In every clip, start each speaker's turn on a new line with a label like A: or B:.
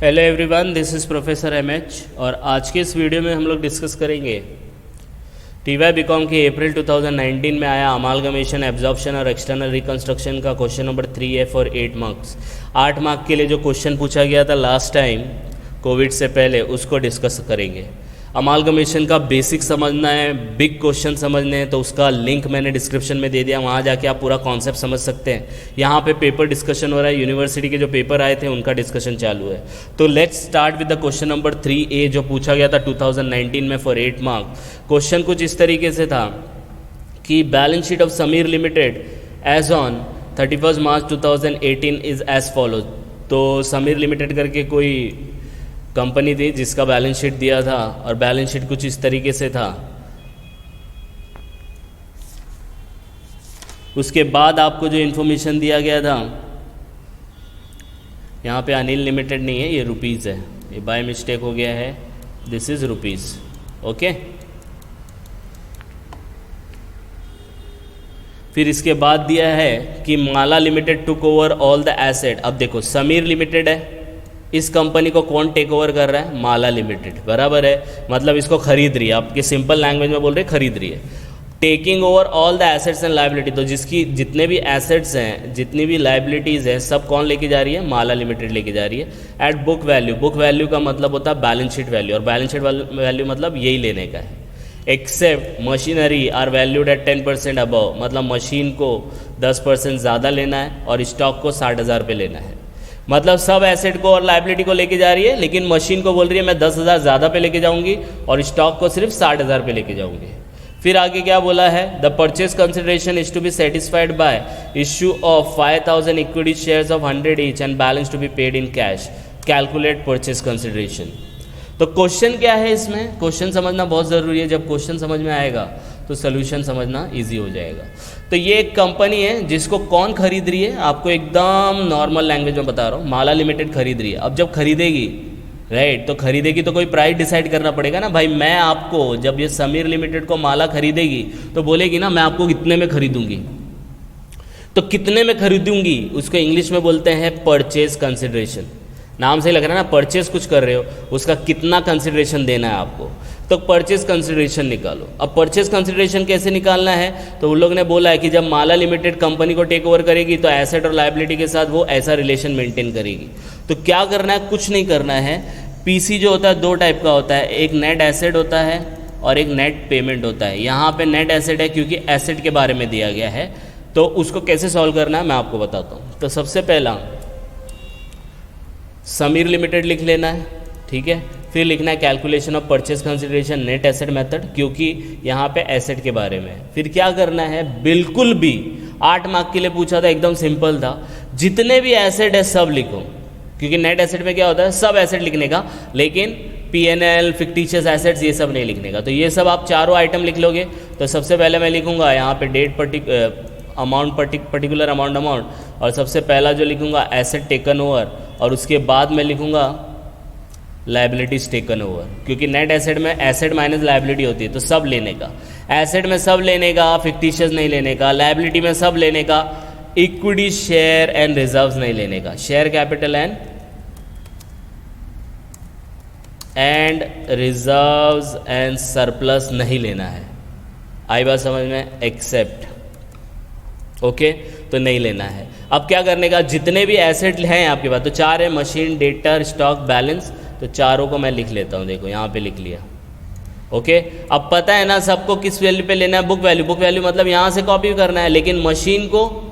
A: Hello everyone, this is professor MH और आज के इस वीडियो में हम लोग डिस्कस करेंगे टीवाई बीकॉम के अप्रैल 2019 में आया अमालगमेशन, एब्जॉर्प्शन और एक्सटर्नल रिकंस्ट्रक्शन का question number 3A for 8 marks. 8 mark के लिए जो क्वेश्चन पूछा गया था लास्ट टाइम कोविड से पहले, उसको डिस्कस करेंगे। अमालगमेशन का बेसिक समझना है, बिग क्वेश्चन समझने हैं तो उसका लिंक मैंने डिस्क्रिप्शन में दे दिया, वहाँ जाके आप पूरा कॉन्सेप्ट समझ सकते हैं। यहाँ पे पेपर डिस्कशन हो रहा है, यूनिवर्सिटी के जो पेपर आए थे उनका डिस्कशन चालू है। तो let's start with the question number 3A जो पूछा गया था 2019 में फॉर 8 मार्क। क्वेश्चन कुछ इस तरीके से था कि balance sheet of Sameer limited as on 31 March 2018 is as follows. तो समीर लिमिटेड करके कोई कंपनी थी जिसका बैलेंस शीट दिया था और बैलेंस शीट कुछ इस तरीके से था। उसके बाद आपको जो इन्फॉर्मेशन दिया गया था, यहाँ पे अनिल लिमिटेड नहीं है, ये रुपीज़ है, ये बाय मिस्टेक हो गया है, दिस इज़ रुपीज़। ओके, फिर इसके बाद दिया है कि Mala limited took over all the asset. अब देखो समीर लिमिटेड है, इस कंपनी को कौन टेक ओवर कर रहा है? माला लिमिटेड, बराबर है, मतलब इसको खरीद रही है। आपके सिंपल लैंग्वेज में बोल रहे खरीद रही है। Taking over all the assets and liability, तो जिसकी जितने भी एसेट्स हैं, जितनी भी लाइबिलिटीज़ हैं, सब कौन लेके जा रही है? माला लिमिटेड लेके जा रही है। At book value, book value का मतलब होता है बैलेंस शीट वैल्यू, और बैलेंस शीट वैल्यू मतलब यही लेने का है। Except machinery are valued at 10% above, मतलब मशीन को 10% ज़्यादा लेना है और स्टॉक को 60,000 पे लेना है। मतलब सब एसेट को और लाइबिलिटी को लेके जा रही है, लेकिन मशीन को बोल रही है मैं 10,000 ज़्यादा पे लेके जाऊंगी और स्टॉक को सिर्फ 60,000 पे लेके जाऊंगी। फिर आगे क्या बोला है? The purchase consideration is to be satisfied by issue of 5,000 equity shares of 100 each and balance to be paid in cash. Calculate purchase consideration. तो क्वेश्चन क्या है इसमें? क्वेश्चन समझना बहुत ज़रूरी है। जब क्वेश्चन समझ में आएगा तो सोल्यूशन समझना इजी हो जाएगा। तो ये एक कंपनी है जिसको कौन खरीद रही है? आपको एकदम नॉर्मल लैंग्वेज में बता रहा हूँ, माला लिमिटेड खरीद रही है। अब जब खरीदेगी, राइट, तो खरीदेगी तो कोई प्राइस डिसाइड करना पड़ेगा ना भाई। मैं आपको, जब ये समीर लिमिटेड को माला खरीदेगी तो बोलेगी ना मैं आपको कितने में खरीदूंगी, तो कितने में खरीदूंगी उसको इंग्लिश में बोलते हैं परचेज कंसिडरेशन। नाम से लग रहा है ना, परचेज कुछ कर रहे हो, उसका कितना कंसिडरेशन देना है आपको, तो परचेज कंसिडरेशन निकालो। अब परचेज कंसिडरेशन कैसे निकालना है? तो उन लोग ने बोला है कि जब माला लिमिटेड कंपनी को टेक ओवर करेगी तो एसेट और लायबिलिटी के साथ वो ऐसा रिलेशन मेंटेन करेगी। तो क्या करना है? कुछ नहीं करना है। पीसी जो होता है दो टाइप का होता है, एक नेट एसेट होता है और एक नेट पेमेंट होता है। यहाँ पे नेट एसेट है क्योंकि एसेट के बारे में दिया गया है। तो उसको कैसे सॉल्व करना है मैं आपको बताता हूँ। तो सबसे पहला समीर लिमिटेड लिख लेना है, ठीक है। फिर लिखना है calculation of purchase consideration net asset method, क्योंकि यहाँ पे एसेट के बारे में। फिर क्या करना है? बिल्कुल भी 8 मार्क के लिए पूछा था, एकदम सिंपल था, जितने भी एसेट है सब लिखो, क्योंकि नेट एसेट में क्या होता है सब एसेट लिखने का, लेकिन P&L, फिक्टिशियस एसेट्स ये सब नहीं लिखने का। तो ये सब आप चारों आइटम लिख लोगे। तो सबसे पहले मैं लिखूंगा यहाँ पे डेट अमाउंट पर्टिकुलर अमाउंट, और सबसे पहला जो लिखूंगा एसेट टेकन ओवर, और उसके बाद मैं लिखूंगा लाइबिलिटीज टेकन ओवर, क्योंकि नेट एसेट में एसेट माइनस लाइबिलिटी होती है। तो सब लेने का, एसेट में सब लेने का, फिक्टिशियस नहीं लेने का, लाइबिलिटी में सब लेने का, इक्विटी शेयर एंड रिजर्व्स नहीं लेने का, share capital and reserves and surplus नहीं लेना है। आई बात समझ में? एक्सेप्ट, ओके, तो नहीं लेना है। अब क्या करने का? जितने भी एसेट हैं आपके पास, तो 4 है, मशीन, डेटर, स्टॉक, बैलेंस, तो चारों को मैं लिख लेता हूँ। देखो यहाँ पे लिख लिया, ओके। अब पता है ना सबको किस वैल्यू पे लेना है? Book value. बुक वैल्यू मतलब यहाँ से कॉपी करना है, लेकिन मशीन को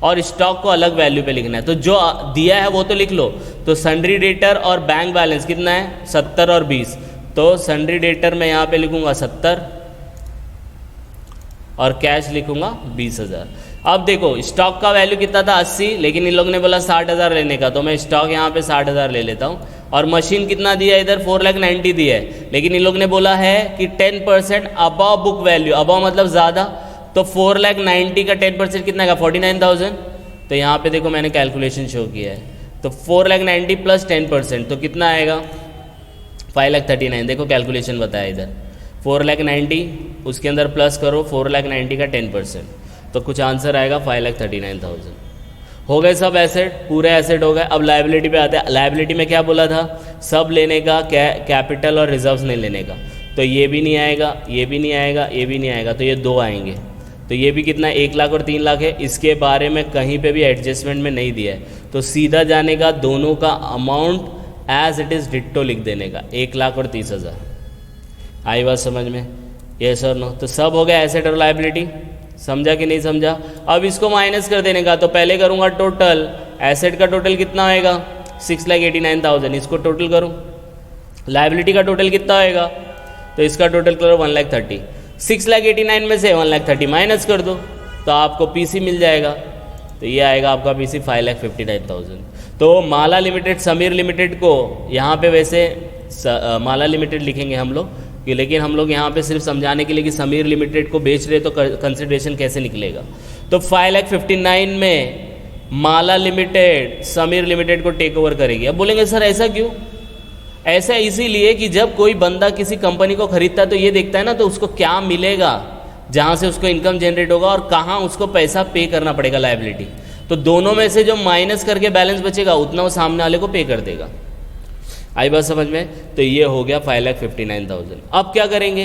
A: और स्टॉक को अलग वैल्यू पे लिखना है। तो जो दिया है वो तो लिख लो। तो सन्ड्री डेटर और बैंक बैलेंस कितना है? 70 और 20। तो सन्ड्री डेटर में यहाँ पे लिखूंगा 70 और कैश लिखूंगा 20,000। अब देखो स्टॉक का वैल्यू कितना था? 80, लेकिन इन लोगों ने बोला 60,000 लेने का, तो मैं स्टॉक यहाँ पे 60,000 ले लेता हूँ। और मशीन कितना दिया इधर? 4,90,000 दिया है, लेकिन इन लोगों ने बोला है कि 10% अबव बुक वैल्यू, अबव मतलब ज़्यादा, तो 4,90,000 का 10% कितना का? 49,000। तो यहाँ पे देखो मैंने कैलकुलेशन शो किया है, तो 4,90,000 प्लस 10%, तो कितना आएगा? 5,39,000। देखो कैलकुलेशन बताया इधर, 4,90,000 उसके अंदर प्लस करो 4,90,000 का 10%, तो कुछ आंसर आएगा 5,39,000। हो गए सब एसेट, पूरे एसेट हो गए। अब लायबिलिटी पे आते हैं। लायबिलिटी में क्या बोला था, सब लेने का, कैपिटल और रिजर्व्स नहीं लेने का। तो ये भी नहीं आएगा, ये भी नहीं आएगा, ये भी नहीं आएगा, तो ये 2 आएंगे। तो ये भी कितना, 1 लाख और 3 लाख है। इसके बारे में कहीं पे भी एडजस्टमेंट में नहीं दिया है, तो सीधा जाने का दोनों का amount as it is ditto लिख देने का, 1 लाख और 30,000। आई बात समझ में, यस और नो। तो सब हो गया एसेट और लायबिलिटी, समझा कि नहीं समझा। अब इसको माइनस कर देने का, तो पहले करूँगा टोटल, एसेट का टोटल कितना आएगा 6,89,000, इसको टोटल करूँ। लायबिलिटी का टोटल कितना आएगा, तो इसका टोटल करो 1,30,000। 6,89,000 में से 1,30,000 माइनस कर दो तो आपको पीसी मिल जाएगा। तो ये आएगा आपका पीसी 5,59,000। तो माला लिमिटेड, समीर लिमिटेड को यहाँ पे वैसे माला लिमिटेड लिखेंगे हम लोग, लेकिन हम लोग यहाँ पे सिर्फ समझाने के लिए कि समीर लिमिटेड को बेच रहे तो कंसिडरेशन कैसे निकलेगा। तो 5,59,000 में माला लिमिटेड समीर लिमिटेड को टेक ओवर करेगी। अब बोलेंगे सर ऐसा क्यों, ऐसा इसीलिए कि जब कोई बंदा किसी कंपनी को खरीदता है तो ये देखता है ना, तो उसको क्या मिलेगा, जहाँ से उसको इनकम जनरेट होगा और कहाँ उसको पैसा पे करना पड़ेगा लायबिलिटी। तो दोनों में से जो माइनस करके बैलेंस बचेगा उतना वो सामने वाले को पे कर देगा। आई बात समझ में। तो ये हो गया 5,59,000। अब क्या करेंगे,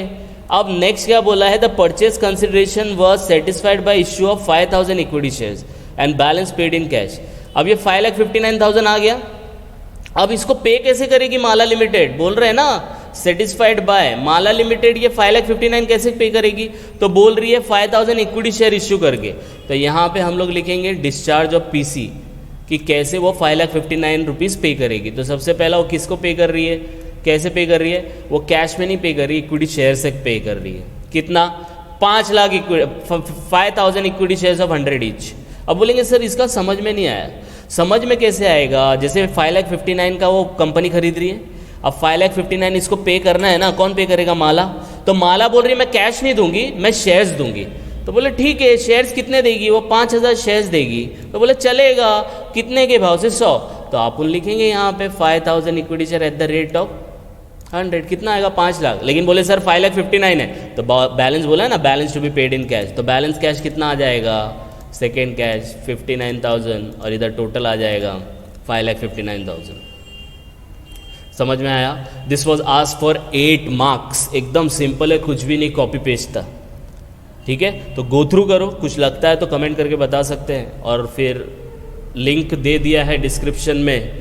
A: अब नेक्स्ट क्या बोला है, the purchase consideration was satisfied by issue of 5,000 equity shares and balance paid in cash. अब ये 5,59,000 आ गया। अब इसको पे कैसे करेगी माला लिमिटेड, बोल रहे हैं ना सेटिस्फाइड बाय माला लिमिटेड, ये 5,59,000 कैसे पे करेगी, तो बोल रही है 5,000 इक्विटी शेयर इश्यू करके। तो यहाँ पे हम लोग लिखेंगे डिस्चार्ज ऑफ पीसी कि कैसे वो 5,59,000 रुपीज़ पे करेगी। तो सबसे पहला वो किसको पे कर रही है, कैसे पे कर रही है, वो कैश में नहीं पे कर रही, इक्विटी शेयर से पे कर रही है। कितना, 5 lakh 5,000 equity shares of 100 each. अब बोलेंगे सर इसका समझ में नहीं आया। समझ में कैसे आएगा, जैसे 5,59,000 का वो कंपनी खरीद रही है, अब 5,59,000 इसको पे करना है ना, कौन पे करेगा, माला। तो माला बोल रही है मैं कैश नहीं दूंगी, मैं शेयर्स दूंगी। तो बोले ठीक है, शेयर्स कितने देगी, वो 5,000 शेयर्स देगी। तो बोले चलेगा, कितने के भाव से, 100। तो आप लिखेंगे यहाँ पे 5,000 equity share at the rate of 100, कितना आएगा 5 लाख। लेकिन बोले सर 5,59,000 है, तो बैलेंस बोला है ना, balance to be paid in cash. तो बैलेंस कैश कितना आ जाएगा, सेकेंड कैश 59,000 और इधर टोटल आ जाएगा 5,59,000। समझ में आया। This was asked for 8 marks, एकदम सिंपल है, कुछ भी नहीं कॉपी पेस्ट था। ठीक है, तो गो थ्रू करो, कुछ लगता है तो कमेंट करके बता सकते हैं। और फिर लिंक दे दिया है डिस्क्रिप्शन में,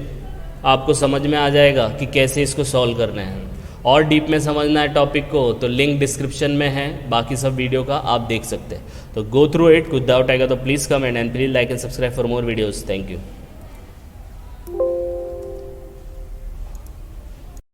A: आपको समझ में आ जाएगा कि कैसे इसको सॉल्व करना है। और डीप में समझना है टॉपिक को तो लिंक डिस्क्रिप्शन में है, बाकी सब वीडियो का आप देख सकते हैं। तो गो थ्रू इट, कुछ डाउट आएगा तो please comment and please like and subscribe for more videos. Thank you.